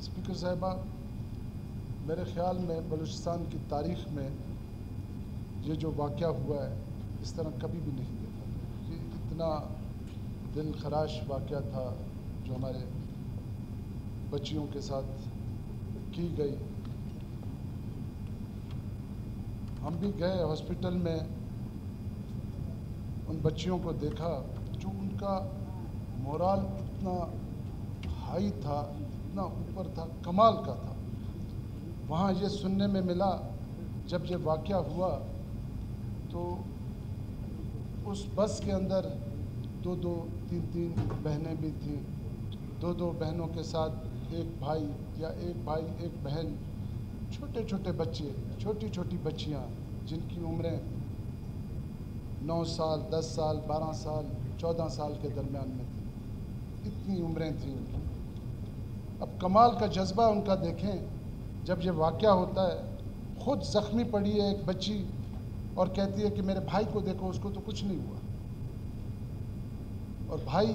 Speaker صاحبہ، میرے خیال میں بلوچستان کی تاریخ میں یہ جو واقعہ ہوا ہے اس طرح کبھی بھی نہیں دیکھا۔ یہ اتنا دل خراش واقعہ تھا جو ہمارے بچیوں کے ساتھ کی گئی۔ ہم بھی گئے ہاسپٹل میں، ان بچیوں کو دیکھا جو ان کا مورال اتنا ہائی تھا، اتنا اوپر تھا، کمال کا تھا۔ وہاں یہ سننے میں ملا جب یہ واقعہ ہوا تو اس بس کے اندر دو تین بہنیں بھی تھیں، دو بہنوں کے ساتھ ایک بھائی یا ایک بھائی ایک بہن، چھوٹے بچے، چھوٹی بچیاں جن کی عمریں 9 سال، 10 سال، 12 سال، 14 سال کے درمیان میں تھیں، اتنی عمریں تھیں ان کی۔ اب کمال کا جذبہ ان کا دیکھیں، جب یہ واقعہ ہوتا ہے خود زخمی پڑی ہے ایک بچی اور کہتی ہے کہ میرے بھائی کو دیکھو، اس کو تو کچھ نہیں ہوا، اور بھائی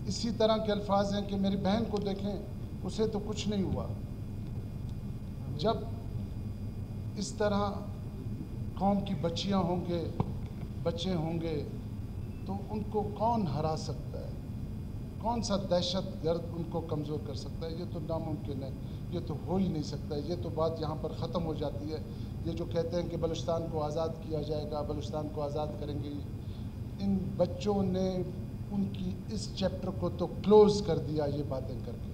اسی طرح کے الفاظ ہیں کہ میری بہن کو دیکھیں، اسے تو کچھ نہیں ہوا۔ جب اس طرح قوم کی بچیاں ہوں گے، بچے ہوں گے، تو ان کو کون ہرا سکتا ہے؟ کون سا دہشت گرد ان کو کمزور کر سکتا ہے؟ یہ تو ناممکن ہے، یہ تو ہو ہی نہیں سکتا ہے۔ یہ تو بات یہاں پر ختم ہو جاتی ہے۔ یہ جو کہتے ہیں کہ بلوچستان کو آزاد کیا جائے گا، بلوچستان کو آزاد کریں گے، ان بچوں نے ان کی اس چیپٹر کو تو کلوز کر دیا یہ باتیں کر کے۔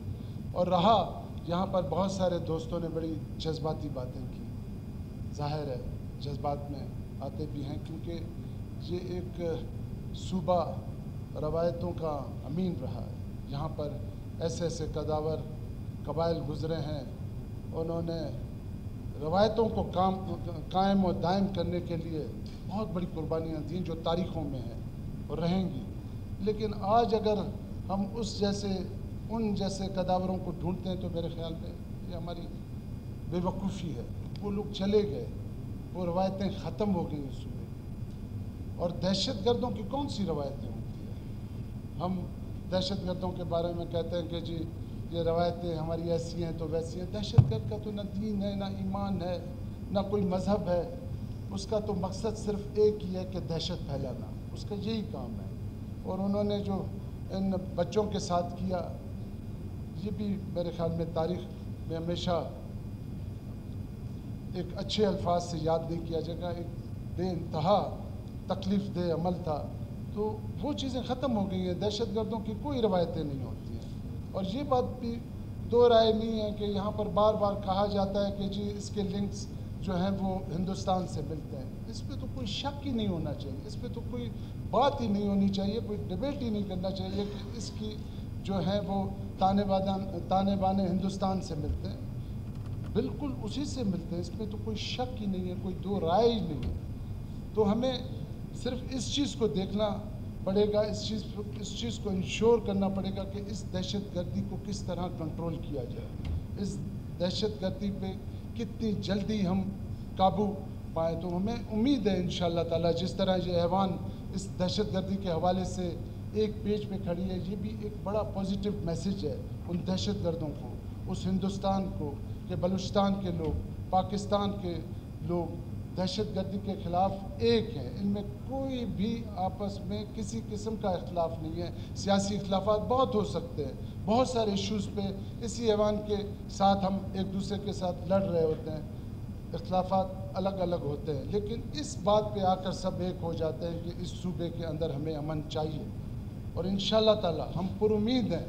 اور رہا یہاں پر بہت سارے دوستوں نے بڑی جذباتی باتیں کی، ظاہر ہے جذبات میں آتے بھی ہیں، کیونکہ یہ ایک صوبہ روایتوں کا امین رہا ہے۔ یہاں پر ایسے قداور قبائل گزرے ہیں، انہوں نے روایتوں کو قائم و دائم کرنے کے لیے بہت بڑی قربانیاں دیں جو تاریخوں میں ہیں اور رہیں گی۔ لیکن آج اگر ہم ان جیسے قداوروں کو ڈھونڈتے ہیں تو میرے خیال میں یہ ہماری بے وقوفی ہے۔ وہ لوگ چلے گئے، وہ روایتیں ختم ہو گئیں اس صوبے کی۔ اور دہشت گردوں کی کون سی روایتیں ہوتی ہیں؟ ہم دہشت گردوں کے بارے میں کہتے ہیں کہ جی یہ روایتیں ہماری ایسی ہیں تو ویسی ہیں۔ دہشت گرد کا تو نہ دین ہے، نہ ایمان ہے، نہ کوئی مذہب ہے۔ اس کا تو مقصد صرف ایک ہی ہے کہ دہشت پھیلانا، اس کا یہی کام ہے۔ اور انہوں نے جو ان بچوں کے ساتھ کیا، یہ بھی میرے خیال میں تاریخ میں ہمیشہ ایک اچھے الفاظ سے یاد نہیں کیا جائے گا۔ ایک بے انتہا تکلیف دہ عمل تھا۔ تو وہ چیزیں ختم ہو گئی ہیں، دہشت گردوں کی کوئی روایتیں نہیں ہوتی ہیں۔ اور یہ بات بھی دو رائے نہیں ہے کہ یہاں پر بار بار کہا جاتا ہے کہ جی اس کے لنکس جو ہیں وہ ہندوستان سے ملتے ہیں۔ اس پہ تو کوئی شک ہی نہیں ہونا چاہیے، اس پہ تو کوئی بات ہی نہیں ہونی چاہیے، کوئی ڈبیٹ ہی نہیں کرنا چاہیے کہ اس کی جو ہیں وہ تانے بانے ہندوستان سے ملتے ہیں۔ بالکل اسی سے ملتے ہیں، اس میں تو کوئی شک ہی نہیں ہے، کوئی دو رائے ہی نہیں ہے۔ تو ہمیں صرف اس چیز کو دیکھنا پڑے گا، اس چیز کو انشور کرنا پڑے گا کہ اس دہشت گردی کو کس طرح کنٹرول کیا جائے، اس دہشت گردی پہ کتنی جلدی ہم قابو پائیں۔ تو ہمیں امید ہے انشاءاللہ تعالی جس طرح یہ ایوان اس دہشت گردی کے حوالے سے ایک پیج پہ کھڑی ہے، یہ بھی ایک بڑا پازیٹیو میسیج ہے ان دہشت گردوں کو، اس ہندوستان کو، کہ بلوچستان کے لوگ، پاکستان کے لوگ دہشت گردی کے خلاف ایک ہیں۔ ان میں کوئی بھی آپس میں کسی قسم کا اختلاف نہیں ہے۔ سیاسی اختلافات بہت ہو سکتے ہیں، بہت سارے ایشوز پہ اسی ایوان کے ساتھ ہم ایک دوسرے کے ساتھ لڑ رہے ہوتے ہیں، اختلافات الگ الگ ہوتے ہیں، لیکن اس بات پہ آ کر سب ایک ہو جاتے ہیں کہ اس صوبے کے اندر ہمیں امن چاہیے۔ اور انشاءاللہ تعالی ہم پر امید ہیں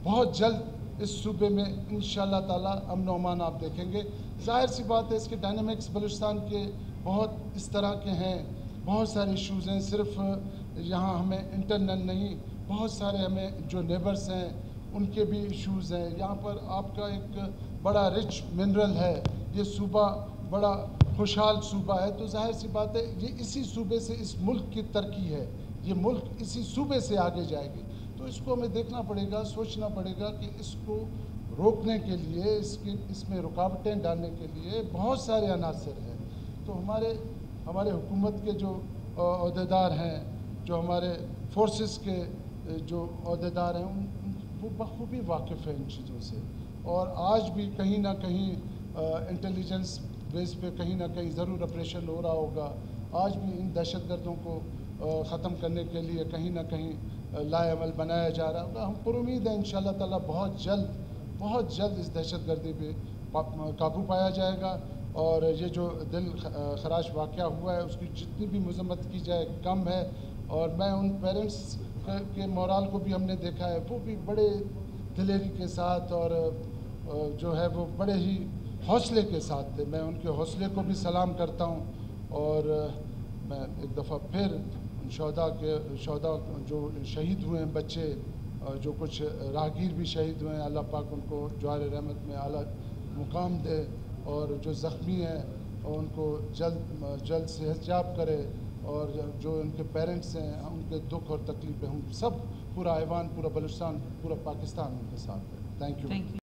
بہت جلد اس صوبے میں انشاءاللہ تعالی امن و امان آپ دیکھیں گے۔ ظاہر سی بات ہے اس کے ڈائنامکس بلوچستان کے بہت اس طرح کے ہیں، بہت سارے ایشوز ہیں، صرف یہاں ہمیں انٹرنل نہیں، بہت سارے ہمیں جو نیبرز ہیں ان کے بھی ایشوز ہیں۔ یہاں پر آپ کا ایک بڑا رچ منرل ہے، یہ صوبہ بڑا خوشحال صوبہ ہے، تو ظاہر سی بات ہے یہ اسی صوبے سے اس ملک کی ترقی ہے، یہ ملک اسی صوبے سے آگے جائے گی۔ تو اس کو ہمیں دیکھنا پڑے گا، سوچنا پڑے گا کہ اس کو روکنے کے لیے، اس میں رکاوٹیں ڈالنے کے لیے بہت سارے عناصر ہیں۔ تو ہمارے حکومت کے جو عہدیدار ہیں، جو ہمارے فورسز کے جو عہدیدار ہیں، وہ بخوبی واقف ہیں ان چیزوں سے۔ اور آج بھی کہیں نہ کہیں انٹیلیجنس بیس پہ کہیں نہ کہیں ضرور آپریشن ہو رہا ہوگا. آج بھی ان دہشت گردوں کو ختم کرنے کے لیے کہیں نہ کہیں لائے عمل بنایا جا رہا ہوگا. ہم پر امید ہیں انشاءاللہ تعالیٰ بہت جلد اس دہشت گردی پہ قابو پایا جائے گا. اور یہ جو دل خراش واقعہ ہوا ہے اس کی جتنی بھی مذمت کی جائے کم ہے. اور میں ان پیرنٹس کے مورال کو بھی ہم نے دیکھا ہے, وہ بھی بڑے دلیری کے ساتھ اور جو ہے وہ بڑے ہی حوصلے کے ساتھ تھے. میں ان کے حوصلے کو بھی سلام کرتا ہوں. اور میں ایک دفعہ پھر شہداء جو شہید ہوئے ہیں بچے, جو کچھ راہگیر بھی شہید ہوئے ہیں, اللہ پاک ان کو جوار رحمت میں اعلیٰ مقام دے. اور جو زخمی ہیں ان کو جلد صحت یاب کرے. اور جو ان کے پیرنٹس ہیں ان کے دکھ اور تکلیفیں ہم سب پورا ایوان, پورا بلوچستان, پورا پاکستان ان کے ساتھ ہے. Thank you.